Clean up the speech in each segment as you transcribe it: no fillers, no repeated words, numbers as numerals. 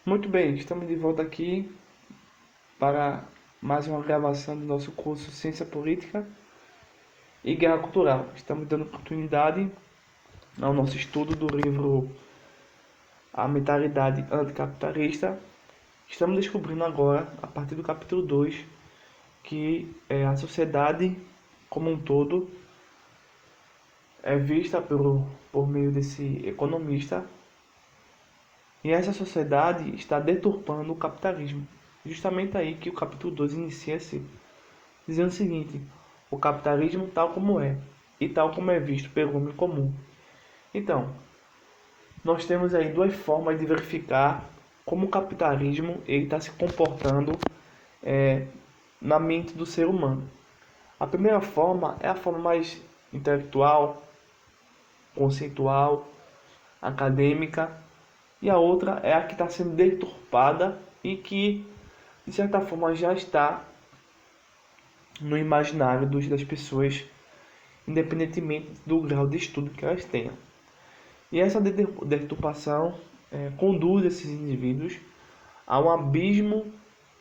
Muito bem, estamos de volta aqui para mais uma gravação do nosso curso Ciência Política e Guerra Cultural. Estamos dando oportunidade ao nosso estudo do livro A Mentalidade Anticapitalista. Estamos descobrindo agora, a partir do capítulo 2, que a sociedade como um todo é vista por meio desse economista, e essa sociedade está deturpando o capitalismo. Justamente aí que o capítulo 2 inicia-se, dizendo o seguinte: o capitalismo tal como é, e tal como é visto pelo homem comum. Então, nós temos aí duas formas de verificar como o capitalismo está se comportando é, na mente do ser humano. A primeira forma é a forma mais intelectual, conceitual, acadêmica, e a outra é a que está sendo deturpada e que, de certa forma, já está no imaginário das pessoas, independentemente do grau de estudo que elas tenham. E essa deturpação conduz esses indivíduos a um abismo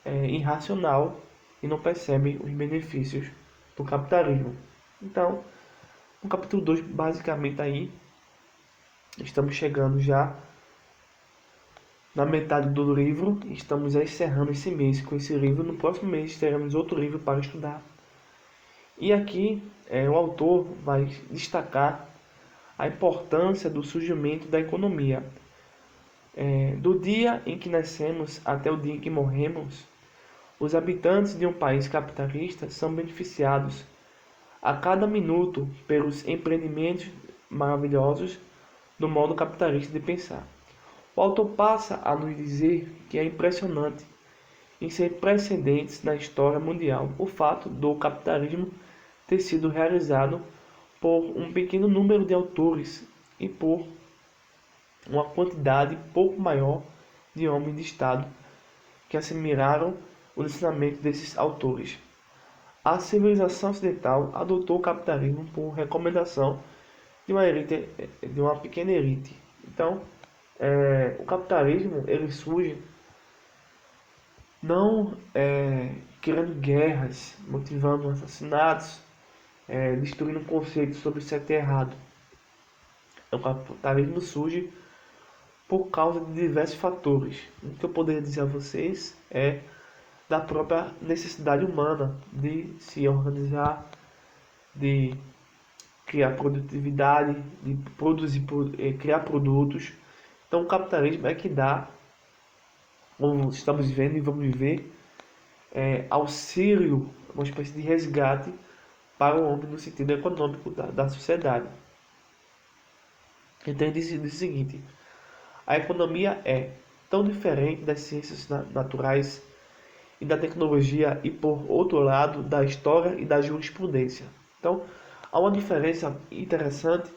irracional e não percebem os benefícios do capitalismo. Então, no capítulo 2, basicamente aí, estamos chegando já na metade do livro, estamos encerrando esse mês com esse livro. No próximo mês teremos outro livro para estudar. E aqui o autor vai destacar a importância do surgimento da economia. Do dia em que nascemos até o dia em que morremos, os habitantes de um país capitalista são beneficiados a cada minuto pelos empreendimentos maravilhosos do modo capitalista de pensar. O autor passa a nos dizer que é impressionante e sem precedentes na história mundial o fato do capitalismo ter sido realizado por um pequeno número de autores e por uma quantidade pouco maior de homens de Estado que assimilaram o ensinamento desses autores. A civilização ocidental adotou o capitalismo por recomendação de uma elite, de uma pequena elite. Então, o capitalismo ele surge não criando guerras, motivando assassinatos, destruindo conceitos sobre certo e errado. O capitalismo surge por causa de diversos fatores. O que eu poderia dizer a vocês é da própria necessidade humana de se organizar, de criar produtividade, de produzir, criar produtos. Então o capitalismo é que dá, como estamos vendo e vamos ver, auxílio, uma espécie de resgate para o homem no sentido econômico da sociedade. Então ele diz o seguinte: a economia é tão diferente das ciências naturais e da tecnologia e, por outro lado, da história e da jurisprudência. Então, há uma diferença interessante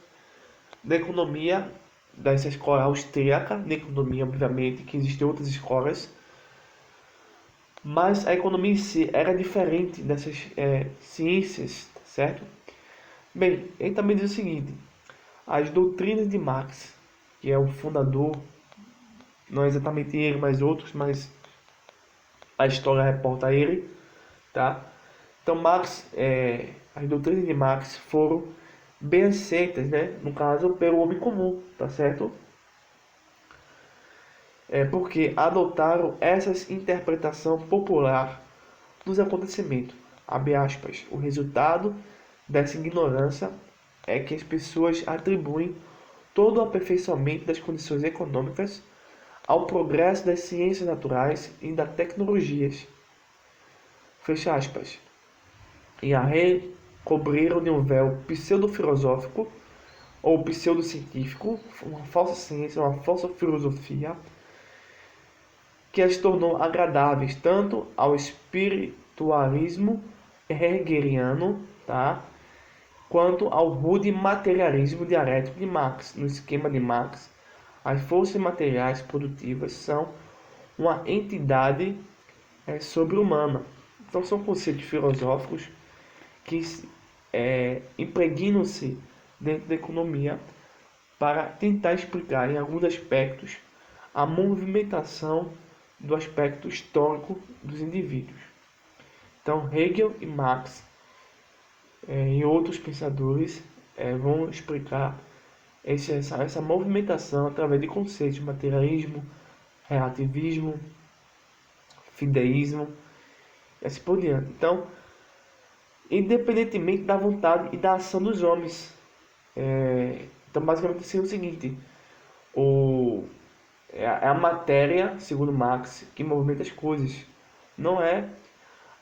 da economia dessa escola austríaca, na economia, obviamente, que existem outras escolas, mas a economia em si era diferente dessas ciências, certo? Bem, ele também diz o seguinte: as doutrinas de Marx, que é o fundador, não é exatamente ele, mas outros, mas a história reporta ele, tá? Então Marx, as doutrinas de Marx foram bem aceitas, né? No caso, pelo homem comum, tá certo? Porque adotaram essas interpretação popular dos acontecimentos. Abre aspas. O resultado dessa ignorância é que as pessoas atribuem todo o aperfeiçoamento das condições econômicas ao progresso das ciências naturais e das tecnologias. Fecha aspas. E a recobriram de um véu pseudo-filosófico ou pseudo-científico, uma falsa ciência, uma falsa filosofia, que as tornou agradáveis tanto ao espiritualismo hegeliano, tá, quanto ao rude materialismo dialético de Marx. No esquema de Marx, as forças materiais produtivas são uma entidade sobre-humana. Então são conceitos filosóficos que impregnam-se dentro da economia para tentar explicar em alguns aspectos a movimentação do aspecto histórico dos indivíduos. Então, Hegel e Marx e outros pensadores vão explicar essa movimentação através de conceitos de materialismo, relativismo, fideísmo e assim por diante. Então, independentemente da vontade e da ação dos homens. Então, basicamente, assim, é o seguinte: é a matéria, segundo Marx, que movimenta as coisas. Não é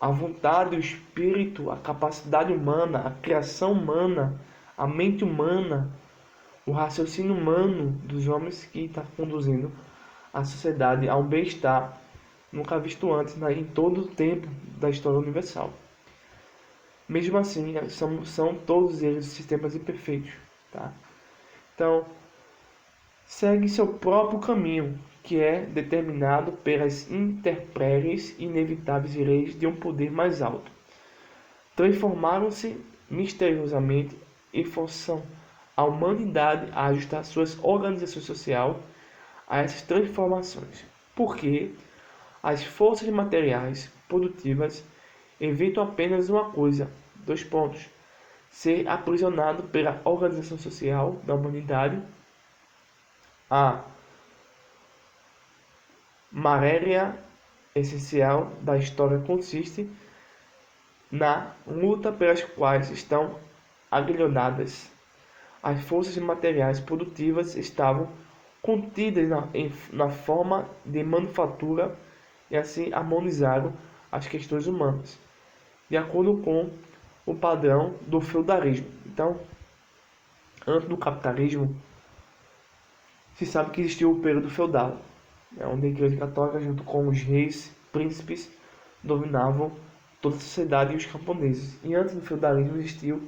a vontade, o espírito, a capacidade humana, a criação humana, a mente humana, o raciocínio humano dos homens que está conduzindo a sociedade a um bem-estar nunca visto antes, em todo o tempo da história universal. Mesmo assim, são todos eles sistemas imperfeitos. Tá? Então, segue seu próprio caminho, que é determinado pelas intempéries e inevitáveis leis de um poder mais alto. Transformaram-se misteriosamente e forçam a humanidade a ajustar suas organizações sociais a essas transformações, porque as forças materiais produtivas evitam apenas uma coisa, dois pontos: ser aprisionado pela organização social da humanidade, a matéria essencial da história consiste na luta pelas quais estão agrilhoadas. As forças materiais produtivas estavam contidas na forma de manufatura e assim harmonizaram as questões humanas, de acordo com o padrão do feudalismo. Então, antes do capitalismo, se sabe que existiu o período feudal, onde a Igreja Católica, junto com os reis, príncipes, dominavam toda a sociedade e os camponeses. E antes do feudalismo existiu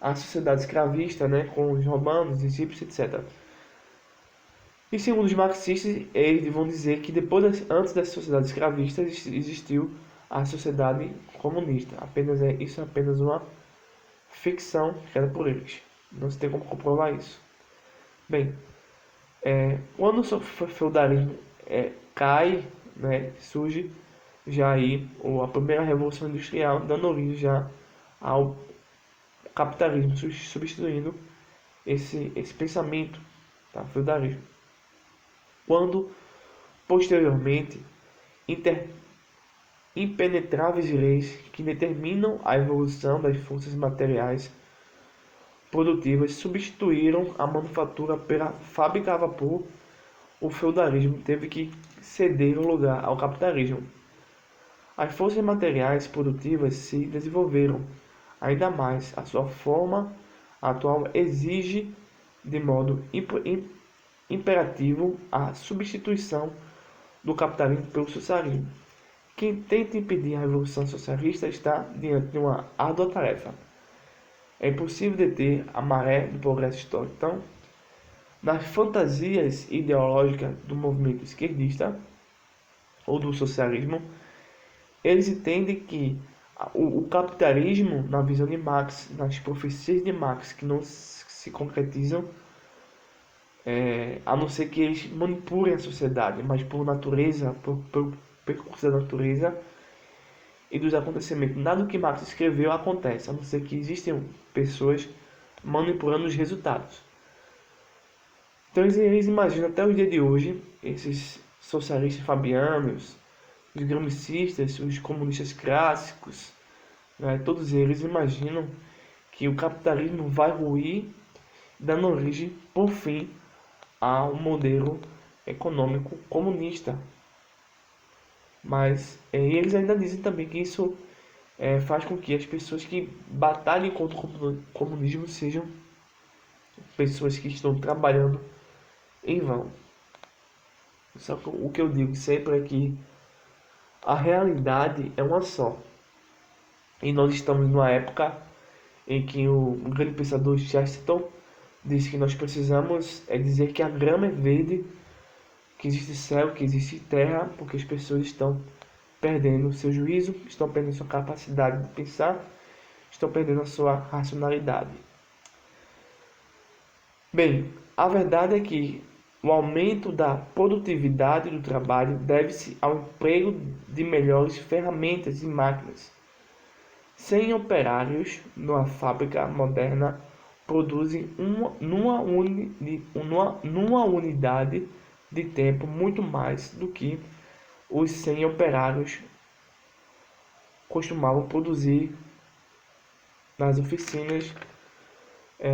a sociedade escravista, com os romanos, egípcios, etc. E segundo os marxistas, eles vão dizer que antes das sociedades escravistas existiu a sociedade comunista. Isso é apenas uma ficção criada por eles. Não se tem como comprovar isso. Bem, quando o feudalismo cai, surge já aí a primeira revolução industrial, dando origem já ao capitalismo, substituindo esse pensamento, tá? Feudalismo. Quando, posteriormente, impenetráveis leis que determinam a evolução das forças materiais produtivas substituíram a manufatura pela fábrica a vapor, o feudalismo teve que ceder o lugar ao capitalismo. As forças materiais produtivas se desenvolveram ainda mais. A sua forma atual exige de modo imperativo a substituição do capitalismo pelo socialismo. Quem tenta impedir a revolução socialista está diante de uma árdua tarefa. É impossível deter a maré do progresso histórico. Então, nas fantasias ideológicas do movimento esquerdista ou do socialismo, eles entendem que o capitalismo, na visão de Marx, nas profecias de Marx, que não se concretizam, a não ser que eles manipulem a sociedade, mas por natureza, por percurso da natureza e dos acontecimentos. Nada do que Marx escreveu acontece, a não ser que existem pessoas manipulando os resultados. Então eles imaginam até o dia de hoje, esses socialistas fabianos, os gramicistas, os comunistas clássicos, todos eles imaginam que o capitalismo vai ruir, dando origem, por fim, a um modelo econômico comunista. Mas eles ainda dizem também que isso faz com que as pessoas que batalhem contra o comunismo sejam pessoas que estão trabalhando em vão. Só que o que eu digo sempre é que a realidade é uma só. E nós estamos numa época em que o grande pensador Chesterton disse que nós precisamos dizer que a grama é verde, que existe céu, que existe terra, porque as pessoas estão perdendo o seu juízo, estão perdendo sua capacidade de pensar, estão perdendo a sua racionalidade. Bem, a verdade é que O aumento da produtividade do trabalho deve-se ao emprego de melhores ferramentas e máquinas. Sem operários, numa fábrica moderna produzem numa unidade de tempo muito mais do que os 100 operários costumavam produzir nas oficinas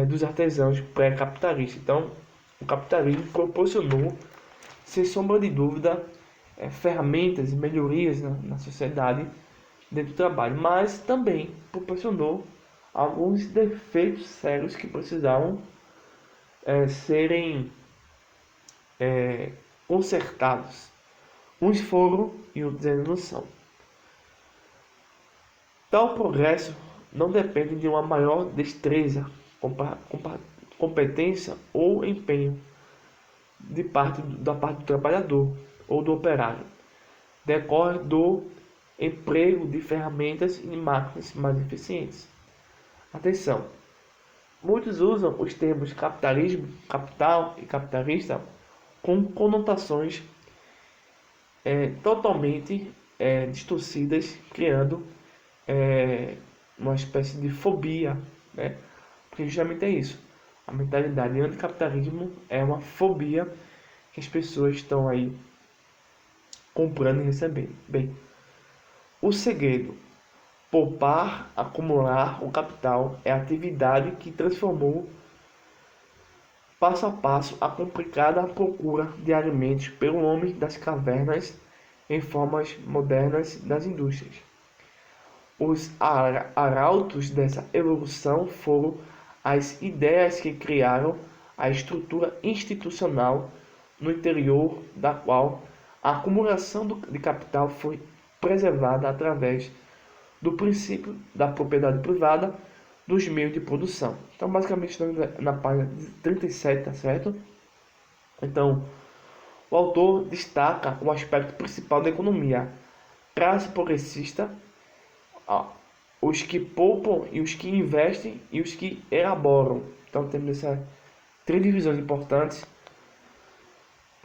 dos artesãos pré-capitalistas. Então, o capitalismo proporcionou, sem sombra de dúvida, ferramentas e melhorias na sociedade dentro do trabalho, mas também proporcionou alguns defeitos sérios que precisavam serem consertados. Uns foram e outros ainda não são. Tal progresso não depende de uma maior destreza, competência ou empenho da parte do trabalhador ou do operário. Decorre do emprego de ferramentas e máquinas mais eficientes. Atenção! Muitos usam os termos capitalismo, capital e capitalista com conotações totalmente distorcidas, criando uma espécie de fobia, né? Porque justamente é isso. A mentalidade anticapitalismo é uma fobia que as pessoas estão aí comprando e recebendo. Bem, o segredo: poupar, acumular o capital é a atividade que transformou passo a passo a complicada procura de alimentos pelo homem das cavernas em formas modernas das indústrias. Os arautos dessa evolução foram as ideias que criaram a estrutura institucional no interior da qual a acumulação de capital foi preservada através do princípio da propriedade privada dos meios de produção. Então, basicamente, estamos na página 37, tá certo? Então, o autor destaca o aspecto principal da economia: classe progressista, os que poupam e os que investem e os que elaboram. Então, temos essas três divisões importantes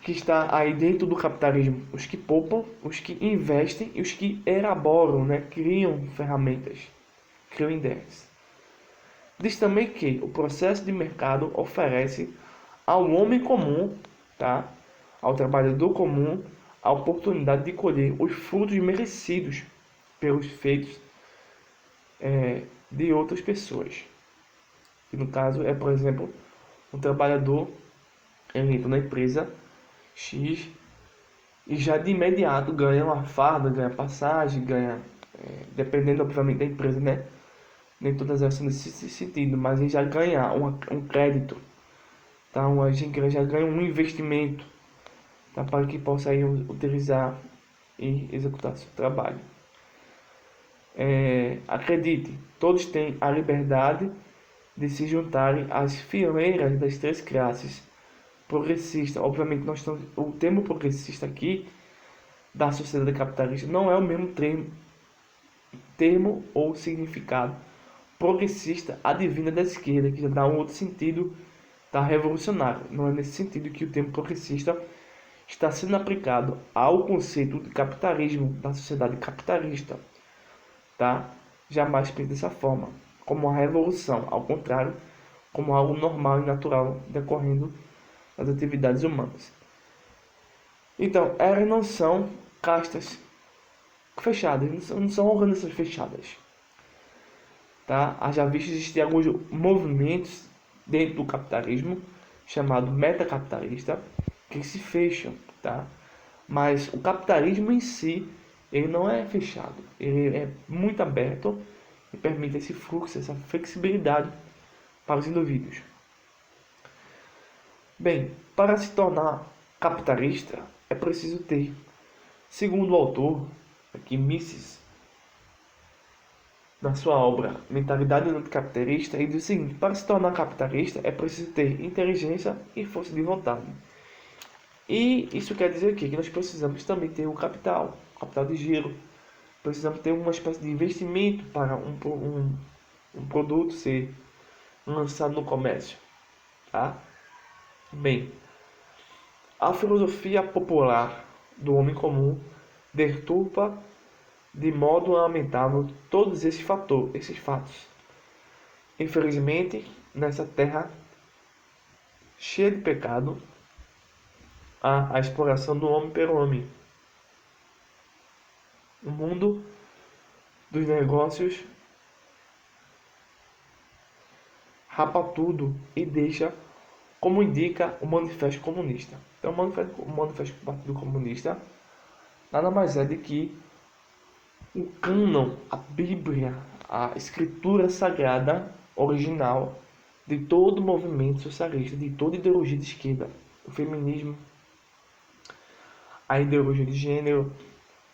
que está aí dentro do capitalismo: os que poupam, os que investem e os que elaboram, né? Criam ferramentas, criam ideias. Diz também que o processo de mercado oferece ao homem comum, tá? Ao trabalhador comum, a oportunidade de colher os frutos merecidos pelos feitos de outras pessoas. Que no caso é, por exemplo, um trabalhador entra na empresa X e já de imediato ganha uma farda, ganha passagem, ganha, dependendo obviamente da empresa, né? Nem todas elas são nesse sentido, mas ele já ganha um crédito, tá? A gente já ganha um investimento, tá? Para que possa aí utilizar e executar seu trabalho. Acredite, todos têm a liberdade de se juntarem às fileiras das três classes progressistas. Obviamente, o termo progressista aqui da sociedade capitalista não é o mesmo termo ou significado progressista advinda da esquerda, que já dá um outro sentido, tá, revolucionário. Não é nesse sentido que o termo progressista está sendo aplicado ao conceito de capitalismo, da sociedade capitalista, tá? Jamais pense dessa forma, como uma revolução, ao contrário, como algo normal e natural decorrendo das atividades humanas. Então, elas não são castas fechadas, não são organizações fechadas. Tá? Haja visto existir alguns movimentos dentro do capitalismo, chamado metacapitalista, que se fecham, tá? Mas o capitalismo em si, ele não é fechado, ele é muito aberto e permite esse fluxo, essa flexibilidade para os indivíduos. Bem, para se tornar capitalista, é preciso ter, segundo o autor, aqui Mises, na sua obra Mentalidade Anticapitalista, ele diz o seguinte: para se tornar capitalista é preciso ter inteligência e força de vontade. E isso quer dizer o quê? Que nós precisamos também ter o capital de giro. Precisamos ter uma espécie de investimento para um produto ser lançado no comércio. Tá? Bem, A filosofia popular do homem comum deturpa de modo lamentável todos esses fatos. Infelizmente, nessa terra cheia de pecado, há a exploração do homem pelo homem. O mundo dos negócios rapa tudo e deixa como indica o Manifesto Comunista. Então, o Manifesto do Partido Comunista nada mais é do que o cânon, a Bíblia, a escritura sagrada original de todo o movimento socialista, de toda ideologia de esquerda, o feminismo, a ideologia de gênero,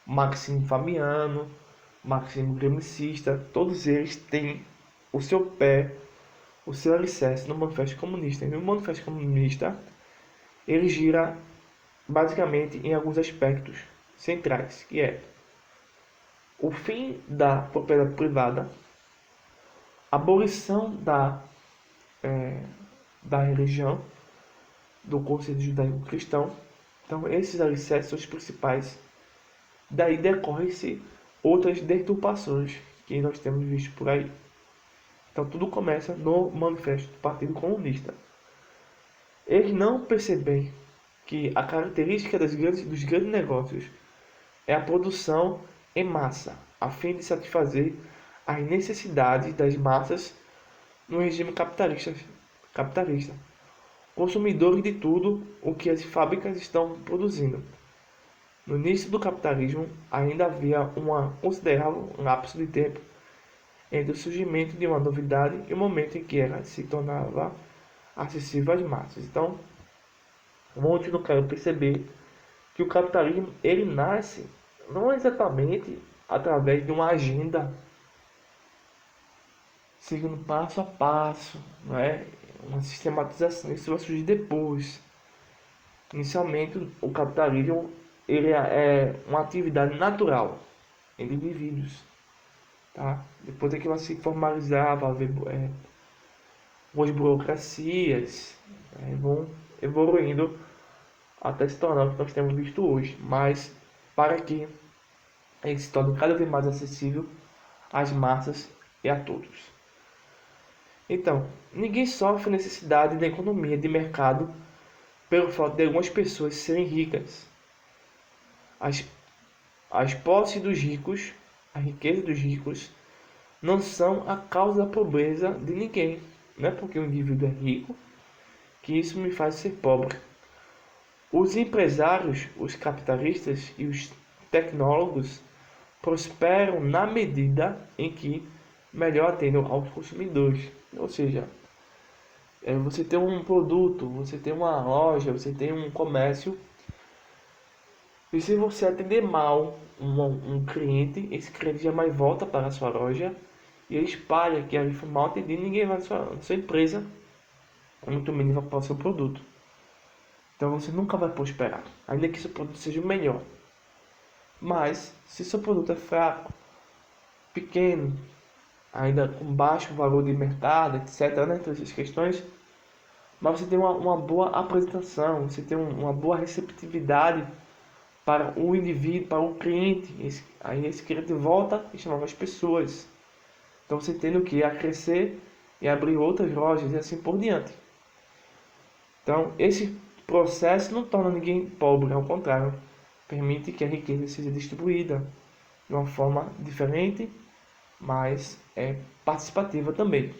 Maximo Fabiano, Maximo Gremicista, todos eles têm o seu pé, o seu alicerce no Manifesto Comunista. E no Manifesto Comunista, ele gira basicamente em alguns aspectos centrais, que é o fim da propriedade privada, a abolição da religião, do conceito judaico-cristão. Então, esses alicerces são os principais. Daí decorrem-se outras deturpações que nós temos visto por aí. Então, tudo começa no Manifesto do Partido Comunista. Eles não percebem que a característica dos grandes negócios é a produção em massa, a fim de satisfazer as necessidades das massas no regime capitalista, consumidores de tudo o que as fábricas estão produzindo. No início do capitalismo, ainda havia um considerável lapso de tempo entre o surgimento de uma novidade e o momento em que ela se tornava acessível às massas. Então, muitos não querem perceber que o capitalismo ele nasce não exatamente através de uma agenda seguindo passo a passo, não é? Uma sistematização. Isso vai surgir depois. Inicialmente, o capitalismo ele é uma atividade natural entre indivíduos, tá? Depois é que vai se formalizar, vai haver as burocracias, vão evoluindo até se tornar o que nós temos visto hoje. Mas para que ele se torne cada vez mais acessível às massas e a todos. Então, ninguém sofre necessidade da economia de mercado pelo fato de algumas pessoas serem ricas. As posses dos ricos, a riqueza dos ricos, não são a causa da pobreza de ninguém. Não é porque o indivíduo é rico que isso me faz ser pobre. Os empresários, os capitalistas e os tecnólogos prosperam na medida em que melhor atendem aos consumidores. Ou seja, você tem um produto, você tem uma loja, você tem um comércio, e se você atender mal um cliente, esse cliente jamais volta para a sua loja e ele espalha que ali foi mal atendido, ninguém vai na sua empresa, muito menos vai para o seu produto. Então você nunca vai prosperar, ainda que seu produto seja o melhor. Mas se seu produto é fraco, pequeno, ainda com baixo valor de mercado, etc., né, todas essas questões, mas você tem uma boa apresentação, você tem uma boa receptividade para o indivíduo, para o cliente. Aí esse cliente volta e chama as pessoas. Então você tendo que ir a crescer e abrir outras lojas e assim por diante. Então esse processo não torna ninguém pobre, ao contrário, permite que a riqueza seja distribuída de uma forma diferente, mas é participativa também.